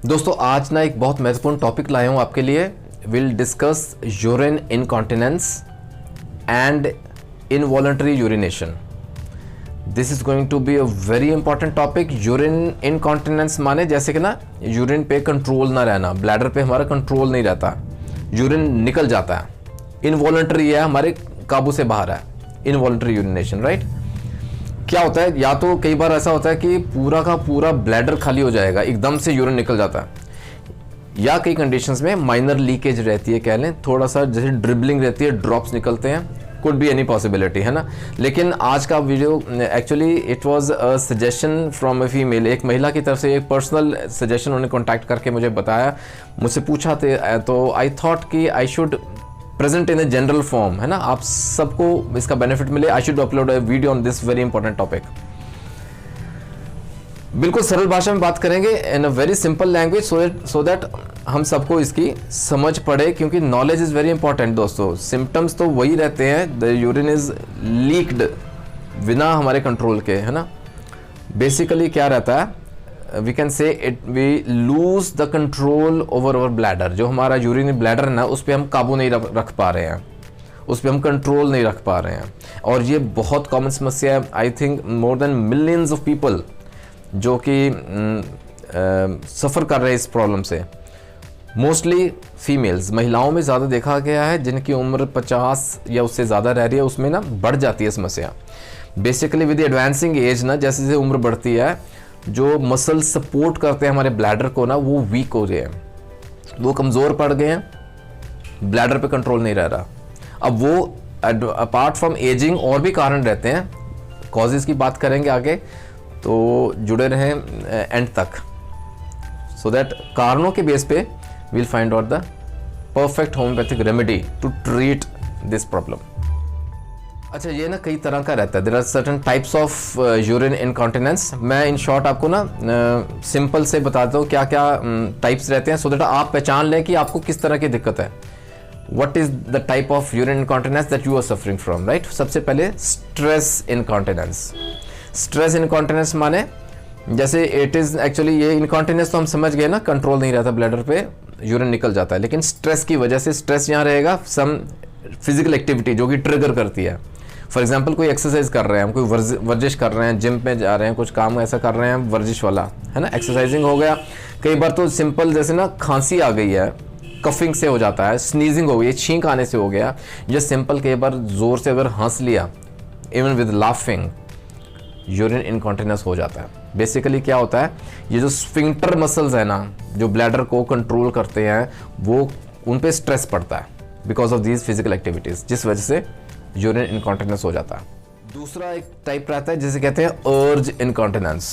दोस्तों आज ना एक बहुत महत्वपूर्ण टॉपिक लाया हूँ आपके लिए। Will discuss urine incontinence and involuntary urination. This is going to be a very important topic. Urine incontinence माने जैसे कि ना यूरिन पे कंट्रोल ना रहना, ब्लैडर पे हमारा कंट्रोल नहीं रहता, यूरिन निकल जाता है। इनवॉलंटरी है, हमारे काबू से बाहर है, इनवॉलंटरी यूरिनेशन, राइट। क्या होता है, या तो कई बार ऐसा होता है कि पूरा का पूरा ब्लैडर खाली हो जाएगा, एकदम से यूरिन निकल जाता है, या कई कंडीशंस में माइनर लीकेज रहती है, कह लें थोड़ा सा जैसे ड्रिबलिंग रहती है, ड्रॉप्स निकलते हैं, कुड बी एनी पॉसिबिलिटी, है ना। लेकिन आज का video actually it was a suggestion from a female, एक महिला की तरफ से एक पर्सनल सजेशन उन्होंने कॉन्टैक्ट करके मुझे बताया, मुझसे पूछा थे, तो आई थॉट कि I should present in a general form, है ना, आप सबको इसका बेनिफिट मिले। I should upload a video on this very important topic. बिल्कुल सरल भाषा में बात करेंगे, in a very simple language, so that हम सबको इसकी समझ पड़े, क्योंकि नॉलेज इज वेरी इंपॉर्टेंट दोस्तों। सिम्टम्स तो वही रहते हैं, द यूरिन इज लीक्ड बिना हमारे कंट्रोल के, है ना। बेसिकली क्या रहता है, we can say it we lose the control over our bladder. जो हमारा यूरिन ब्लैडर है ना, उस पर हम काबू नहीं रख पा रहे हैं, उस पर हम कंट्रोल नहीं रख पा रहे हैं। और ये बहुत कॉमन समस्या है। I think more than millions of people जो कि सफ़र कर रहे हैं इस प्रॉब्लम से। मोस्टली फीमेल्स, महिलाओं में ज़्यादा देखा गया है, जिनकी उम्र 50 या उससे ज़्यादा रह रही है, उसमें ना बढ़ जाती है समस्या। बेसिकली विद एडवांसिंग एज ना, जैसे जैसे उम्र बढ़ती है, जो मसल सपोर्ट करते हैं हमारे ब्लैडर को ना, वो वीक हो गए हैं, वो कमज़ोर पड़ गए हैं, ब्लैडर पे कंट्रोल नहीं रह रहा। अब वो अपार्ट फ्रॉम एजिंग और भी कारण रहते हैं, कॉजेज़ की बात करेंगे आगे, तो जुड़े रहें एंड तक, सो दैट कारणों के बेस पे we'll find out the perfect homeopathic remedy to treat this problem. अच्छा, ये ना कई तरह का रहता है। There are certain types of urine incontinence. मैं in short आपको ना सिंपल से बताता हूँ क्या क्या टाइप्स रहते हैं, सो दैट आप पहचान लें कि आपको किस तरह की दिक्कत है। What is the type of urine incontinence that you are suffering from, right? सबसे पहले stress incontinence. Stress incontinence माने जैसे इट इज़ एक्चुअली, ये इनकॉन्टिनेंस तो हम समझ गए ना, कंट्रोल नहीं रहता ब्लैडर पे, यूरिन निकल जाता है, लेकिन स्ट्रेस की वजह से, स्ट्रेस यहाँ रहेगा सम फिजिकल एक्टिविटी जो कि ट्रिगर करती है। फॉर एग्जांपल कोई एक्सरसाइज कर रहे हैं हम, कोई वर्जिश कर रहे हैं, जिम में जा रहे हैं, कुछ काम ऐसा कर रहे हैं वर्जिश वाला, है ना, एक्सरसाइजिंग हो गया। कई बार तो सिंपल जैसे ना खांसी आ गई है, कफिंग से हो जाता है, स्नीजिंग हो गई, छींक आने से हो गया, या सिंपल कई बार ज़ोर से अगर हंस लिया, even with laughing, urine incontinence हो जाता है। बेसिकली क्या होता है, ये जो स्फिंक्टर मसल्स है ना, जो ब्लैडर को कंट्रोल करते हैं, वो उन पे स्ट्रेस पड़ता है because of these physical activities, जिस वजह से यूरिन इनकॉन्टिनेंस हो जाता है। दूसरा एक टाइप रहता है जिसे कहते हैं अर्ज इनकॉन्टिनेंस।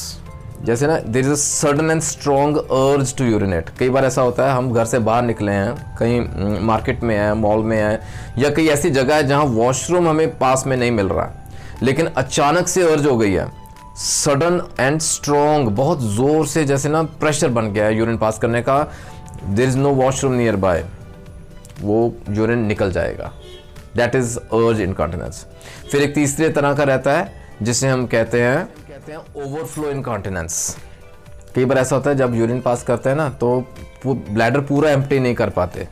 जैसे ना there is a sudden and strong urge to urinate. कई बार ऐसा होता है, हम घर से बाहर निकले हैं, कहीं मार्केट में है, मॉल में है, या कहीं ऐसी जगह है जहाँ वॉशरूम हमें पास में नहीं मिल रहा, लेकिन अचानक से अर्ज हो गई है, सडन एंड स्ट्रॉन्ग, बहुत ज़ोर से, जैसे ना प्रेशर बन गया है यूरिन पास करने का, there is no washroom near by, वो यूरिन निकल जाएगा, दैट इज़ अर्ज इनकॉन्टिनेंस। फिर एक तीसरे तरह का रहता है जिसे हम कहते हैं ओवरफ्लो इनकॉन्टिनेंस। कई बार ऐसा होता है जब यूरिन पास करते हैं ना, तो ब्लैडर पूरा एम्प्टी नहीं कर पाते,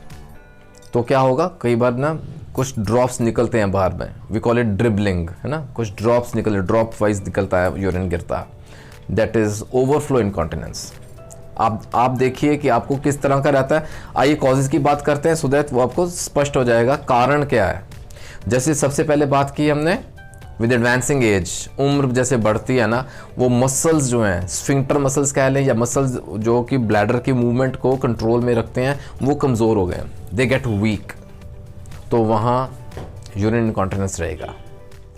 तो क्या होगा, कई बार ना कुछ ड्रॉप्स निकलते हैं बाहर में, वी कॉल इट ड्रिबलिंग, है ना, कुछ ड्रॉप्स निकलते, ड्रॉप वाइज निकलता है, यूरिन गिरता है, दैट इज ओवरफ्लो इनकॉन्टिनेंस। आप देखिए कि आपको किस तरह का रहता है। आइए कॉजेज की बात करते हैं, सो दैट वो आपको स्पष्ट हो जाएगा कारण क्या है। जैसे सबसे पहले बात की हमने, विद एडवांसिंग एज, उम्र जैसे बढ़ती है ना, वो मसल्स जो हैं, स्फिंक्टर मसल्स कह लें, या मसल्स जो कि ब्लैडर की मूवमेंट को कंट्रोल में रखते हैं, वो कमज़ोर हो गए, दे गेट वीक, तो वहाँ यूरिन इनकॉन्टिनेंस रहेगा,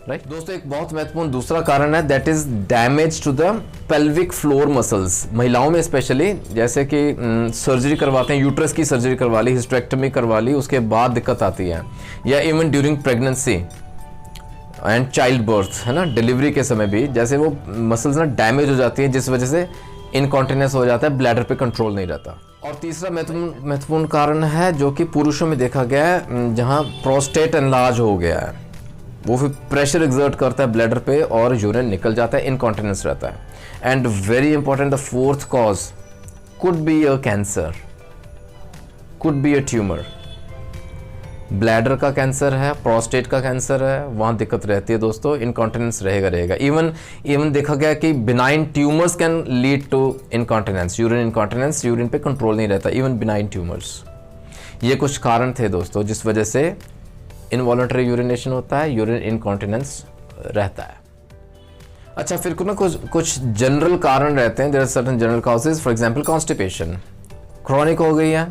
राइट। दोस्तों एक बहुत महत्वपूर्ण दूसरा कारण है, that is damage to the pelvic floor muscles. महिलाओं में स्पेशली, जैसे कि सर्जरी करवाते हैं, यूट्रस की सर्जरी करवा ली, हिस्टेरेक्टमी करवा ली, उसके बाद दिक्कत आती है, या even during pregnancy and child birth, है ना, डिलीवरी के समय भी, जैसे वो मसल्स ना डैमेज हो जाती है, जिस वजह से इनकॉन्टिनेंस हो जाता है, ब्लैडर पे कंट्रोल नहीं रहता। और तीसरा महत्वपूर्ण कारण है जो कि पुरुषों में देखा गया है, जहाँ प्रोस्टेट एनलार्ज हो गया है, वो फिर प्रेशर एक्सर्ट करता है ब्लैडर पे और यूरिन निकल जाता है, इनकॉन्टिनेंस रहता है। And very important, the fourth cause could be a cancer, could be a tumour. Bladder का कैंसर है, प्रोस्टेट का कैंसर है, वहाँ दिक्कत रहती है दोस्तों, इनकॉन्टिनेंस रहेगा। इवन देखा गया कि benign tumours can lead to incontinence, urine incontinence, urine पे कंट्रोल नहीं रहता, इवन बिनाइन ट्यूमर्स। ये कुछ कारण थे दोस्तों जिस वजह से इनवॉलंटरी यूरिनेशन होता है, यूरिन इनकॉन्टिनेंस रहता है। अच्छा, फिर कुछ जनरल कारण रहते हैं, there are certain general causes. For example constipation, chronic हो गई है,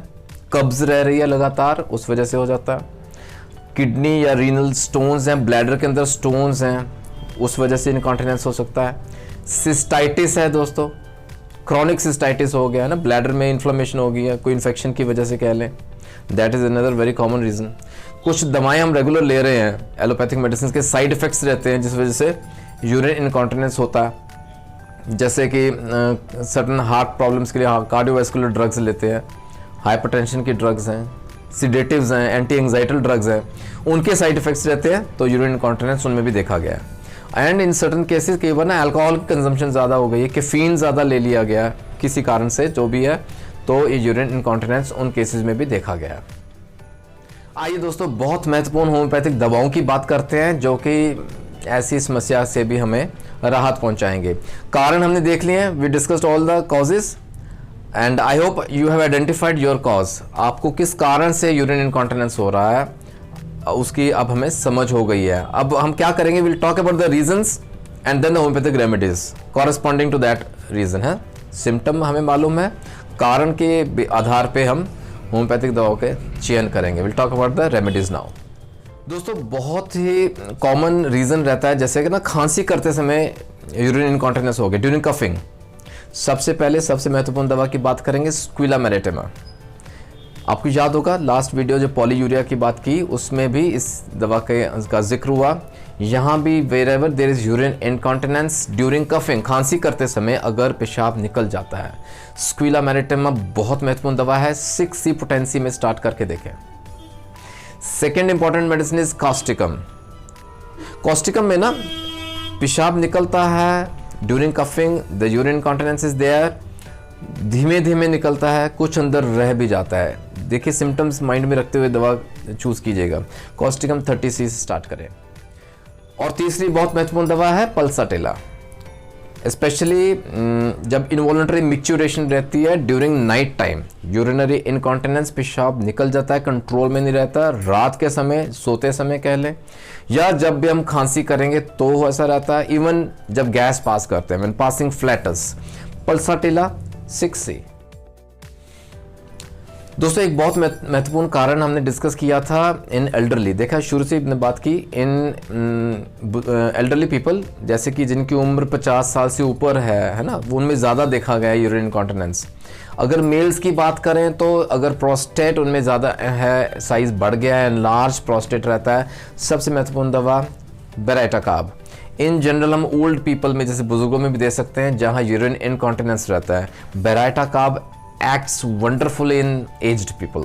कब्ज रह रही है लगातार, उस वजह से हो जाता है। किडनी या रीनल स्टोन्स हैं, ब्लैडर के अंदर स्टोन्स हैं, उस वजह से इनकॉन्टिनेंस हो सकता है। सिस्टाइटिस है दोस्तों, क्रॉनिक सिस्टाइटिस हो गया है ना, ब्लैडर में इन्फ्लेमेशन हो गई है, कोई इन्फेक्शन की वजह से कह लें, that is another very common reason. कुछ दवाएं हम रेगुलर ले रहे हैं, एलोपैथिक मेडिसिन के साइड इफ़ेक्ट्स रहते हैं जिस वजह से यूरिन इनकॉन्टिनेंस होता है, जैसे कि सर्टन हार्ट प्रॉब्लम्स के लिए कार्डियोवैस्कुलर ड्रग्स लेते हैं, हाइपरटेंशन की ड्रग्स हैं, सिडेटिव्स हैं, एंटी एंग्जाइटल ड्रग्स हैं, उनके साइड इफ़ेक्ट्स रहते हैं, तो यूरिन इनकॉन्टिनेंस उनमें भी देखा गया है। एंड इन सर्टन केसेस कई बार ना अल्कोहल की कंजम्पशन ज़्यादा हो गई है, कैफीन ज़्यादा ले लिया गया किसी कारण से, जो भी है, तो ये यूरिन इनकॉन्टिनेंस उन केसेस में भी देखा गया है। आइए दोस्तों, बहुत महत्वपूर्ण होम्योपैथिक दवाओं की बात करते हैं जो कि ऐसी समस्या से भी हमें राहत पहुंचाएंगे। कारण हमने देख लिए हैं, we discussed all the causes and I hope you have identified your cause. आपको किस कारण से यूरिन इनकॉन्टिनेंस हो रहा है उसकी अब हमें समझ हो गई है। अब हम क्या करेंगे, will talk about the reasons and then the homeopathic remedies corresponding to that reason है। सिम्टम हमें मालूम है, कारण के आधार पे हम होम्योपैथिक दवाओं के चयन करेंगे। Will talk about the remedies now. दोस्तों, बहुत ही कॉमन रीज़न रहता है, जैसे कि ना खांसी करते समय यूरिन इनकॉन्टिनेंस हो गया ड्यूरिंग कफिंग। सबसे पहले सबसे महत्वपूर्ण दवा की बात करेंगे, स्क्विलाम एरिटेमा। आपको याद होगा लास्ट वीडियो जो पॉलीयूरिया की बात की उसमें भी इस दवा का जिक्र हुआ। यहाँ भी wherever there is urine incontinence during coughing, खांसी करते समय अगर पेशाब निकल जाता है, स्क्विलाम एरिटेमा बहुत महत्वपूर्ण दवा है। 6C पोटेंसी में स्टार्ट करके देखें। Second important medicine is causticum. Causticum में ना पेशाब निकलता है during coughing, the urine incontinence is there, धीमे धीमे निकलता है, कुछ अंदर रह भी जाता है। देखिए, सिम्टम्स माइंड में रखते हुए दवा चूज कीजिएगा। कॉस्टिकम 30C से स्टार्ट करें। और तीसरी बहुत महत्वपूर्ण दवा है पल्साटेला, स्पेशली जब इनवॉलंटरी मिक्चुरेशन रहती है during night time, urinary incontinence, पेशाब निकल जाता है, कंट्रोल में नहीं रहता, रात के समय सोते समय कह लें, या जब भी हम खांसी करेंगे तो ऐसा रहता है, इवन जब गैस पास करते हैं, व्हेन पासिंग फ्लैटस, पल्साटेला 6C। दोस्तों, एक बहुत महत्वपूर्ण कारण हमने डिस्कस किया था इन एल्डरली। देखा, शुरू से हमने बात की इन एल्डरली पीपल, जैसे कि जिनकी उम्र 50 साल से ऊपर है ना, उनमें ज़्यादा देखा गया है यूरिन इनकॉन्टिनेंस। अगर मेल्स की बात करें तो अगर प्रोस्टेट उनमें ज़्यादा है, साइज़ बढ़ गया है, लार्ज प्रोस्टेट रहता है, सबसे महत्वपूर्ण दवा बेराइटाकाब। इन जनरल हम ओल्ड पीपल में, जैसे बुजुर्गों में भी दे सकते हैं जहाँ यूरिन इनकॉन्टिनेंस रहता है। Baryta carb acts wonderful in aged people.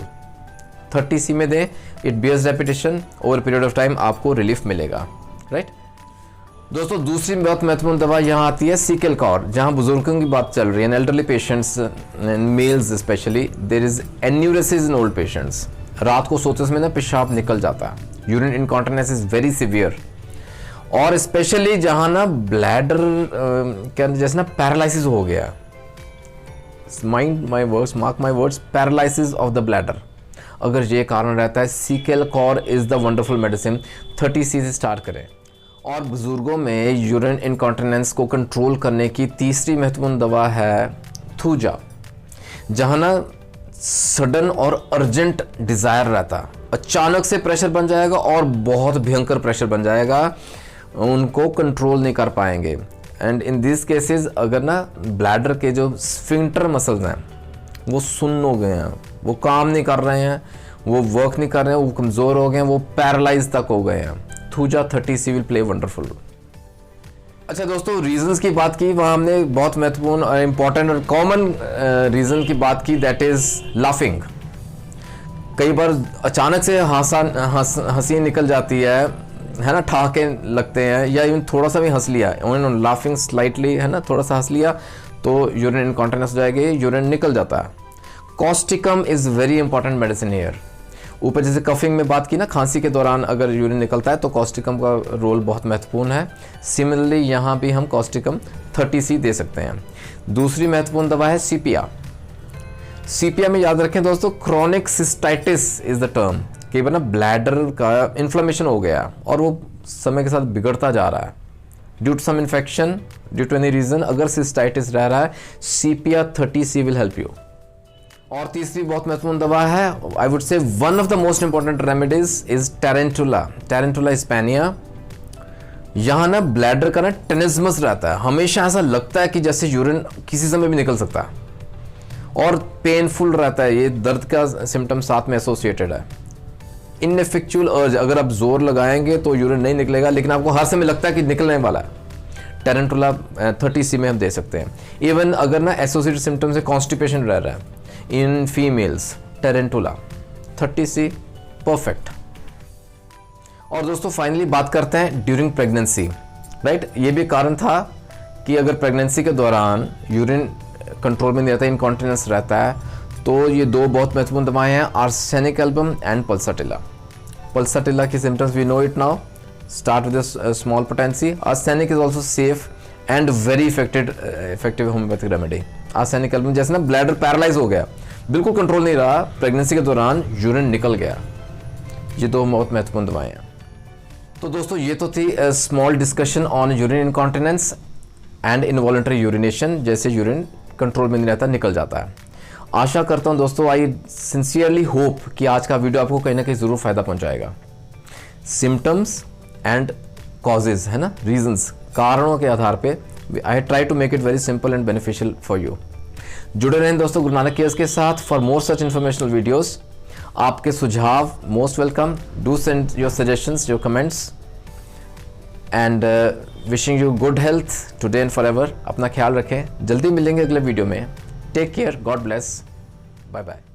30C में दें, it bears repetition, over period of time आपको रिलीफ मिलेगा, राइट। दोस्तों, दूसरी बहुत महत्वपूर्ण दवा यहाँ आती है सीकेल कॉर, जहाँ बुजुर्गों की बात चल रही है, elderly patients, males specially, there is enuresis in old patients. रात को सोते समय ना पेशाब निकल जाता है, urine incontinence is very severe. और स्पेशली जहाँ ना ब्लैडर क्या जैसे ना पैरालिसिस हो गया, mind my words, mark my words, paralysis of the bladder, अगर ये कारण रहता है, secale cor is the wonderful medicine. 30C से स्टार्ट करें। और बुजुर्गों में यूरिन इनकॉन्टिनेंस को कंट्रोल करने की तीसरी महत्वपूर्ण दवा है थूजा, जहाँ ना सडन और अर्जेंट डिज़ायर रहता, अचानक से प्रेशर बन जाएगा और बहुत भयंकर प्रेशर बन जाएगा, उनको कंट्रोल नहीं कर पाएंगे। एंड इन दिस केसेस अगर ना ब्लैडर के जो स्फिंक्टर मसल्स हैं वो सुन्न हो गए हैं, वो काम नहीं कर रहे हैं, वो वर्क नहीं कर रहे हैं, वो कमज़ोर हो गए हैं, वो पैरालाइज तक हो गए हैं, thuja 30C will play wonderful. अच्छा दोस्तों, रीजंस की बात की, वहाँ हमने बहुत महत्वपूर्ण और इम्पॉर्टेंट और कॉमन रीज़न की बात की, दैट इज़ लाफिंग। कई बार अचानक से हंसी निकल जाती है ना, ठहाके लगते हैं, या इवन थोड़ा सा भी हंस लिया, लाफिंग स्लाइटली, है ना, थोड़ा सा हंस लिया तो यूरिन इनकॉन्टिनेंस हो जाएगी, यूरिन निकल जाता है। Causticum is very important medicine here. ऊपर जैसे कफिंग में बात की ना, खांसी के दौरान अगर यूरिन निकलता है तो कॉस्टिकम का रोल बहुत महत्वपूर्ण है। सिमिलरली यहाँ भी हम कॉस्टिकम 30C दे सकते हैं। दूसरी महत्वपूर्ण दवा है सीपिया। सीपिया में याद रखें दोस्तों, chronic cystitis is the term. कई बार ना ब्लैडर का इन्फ्लेमेशन हो गया और वो समय के साथ बिगड़ता जा रहा है due to some infection, due to any reason. अगर सिस्टाइटिस रह रहा है, सीपिया 30C विल हेल्प यू। और तीसरी बहुत महत्वपूर्ण दवा है, I would say one of the most important remedies is tarantula. Tarantula Hispania. यहाँ ना ब्लैडर का ना टेनिज्मस रहता है, हमेशा ऐसा लगता है कि जैसे यूरिन किसी समय भी निकल सकता है और पेनफुल रहता है। ये दर्द का सिम्टम साथ में एसोसिएटेड है। इनएफेक्चुअल अर्ज, अगर आप जोर लगाएंगे तो यूरिन नहीं निकलेगा, लेकिन आपको हर समय लगता है कि निकलने वाला है। टेरेंटुला 30C में हम दे सकते हैं। इवन अगर ना एसोसिएटेड सिम्टम से कॉन्स्टिपेशन रह रहा है in females, tarantula 30C perfect. और दोस्तों फाइनली बात करते हैं ड्यूरिंग प्रेगनेंसी, राइट। ये भी कारण था कि अगर प्रेगनेंसी के दौरान यूरिन कंट्रोल में नहीं रहता, इनकॉन्टिनेंस रहता है, तो ये दो बहुत महत्वपूर्ण दवाएं हैं, arsenic album and pulsatilla. Pulsatilla की symptoms we know it now, start with small potency. Arsenic is also safe and very effective homeopathic remedy. Arsenic album जैसे ना ब्लैडर पैरालाइज हो गया, बिल्कुल कंट्रोल नहीं रहा, प्रेगनेंसी के दौरान यूरिन निकल गया, ये दो बहुत महत्वपूर्ण दवाएं हैं। तो दोस्तों ये तो थी small discussion on urine incontinence and involuntary urination, जैसे यूरिन कंट्रोल में नहीं रहता, निकल जाता है। आशा करता हूं दोस्तों, आई सिंसियरली होप कि आज का वीडियो आपको कहीं ना कहीं ज़रूर फ़ायदा पहुंचाएगा। सिम्टम्स एंड कॉजेज है ना, रीजंस, कारणों के आधार पे I try to make it very simple and beneficial for you. जुड़े रहें दोस्तों गुरु नानक केयर्स के साथ for more such informational videos. आपके सुझाव most welcome, do send your suggestions, your comments, and wishing you good health today and forever. अपना ख्याल रखें, जल्दी मिलेंगे अगले वीडियो में। Take care, God bless, bye bye.